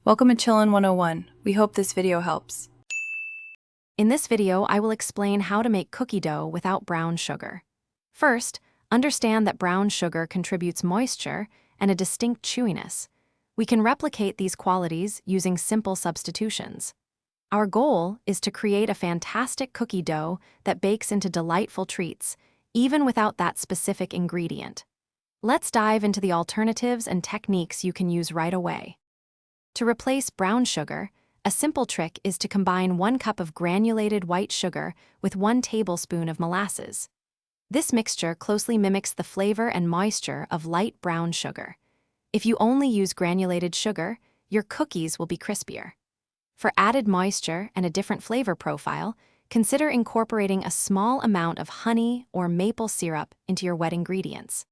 Welcome to Chillin' 101. We hope this video helps. In this video, I will explain how to make cookie dough without brown sugar. First, understand that brown sugar contributes moisture and a distinct chewiness. We can replicate these qualities using simple substitutions. Our goal is to create a fantastic cookie dough that bakes into delightful treats, even without that specific ingredient. Let's dive into the alternatives and techniques you can use right away. To replace brown sugar, a simple trick is to combine 1 cup of granulated white sugar with 1 tablespoon of molasses. This mixture closely mimics the flavor and moisture of light brown sugar. If you only use granulated sugar, your cookies will be crispier. For added moisture and a different flavor profile, consider incorporating a small amount of honey or maple syrup into your wet ingredients.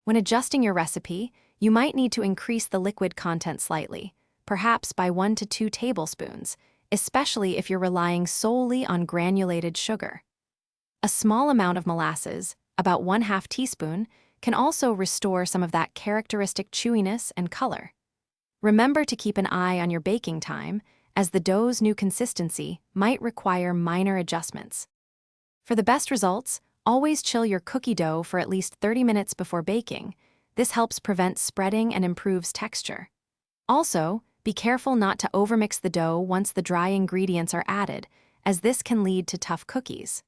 When adjusting your recipe, you might need to increase the liquid content slightly, perhaps by 1 to 2 tablespoons, especially if you're relying solely on granulated sugar. A small amount of molasses, about 1/2 teaspoon, can also restore some of that characteristic chewiness and color. Remember to keep an eye on your baking time, as the dough's new consistency might require minor adjustments. For the best results, always chill your cookie dough for at least 30 minutes before baking. This helps prevent spreading and improves texture. Also, be careful not to overmix the dough once the dry ingredients are added, as this can lead to tough cookies.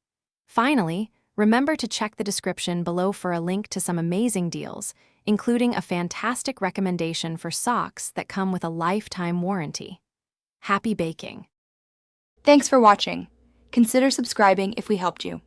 Finally, remember to check the description below for a link to some amazing deals, including a fantastic recommendation for socks that come with a lifetime warranty. Happy baking! Thanks for watching. Consider subscribing if we helped you.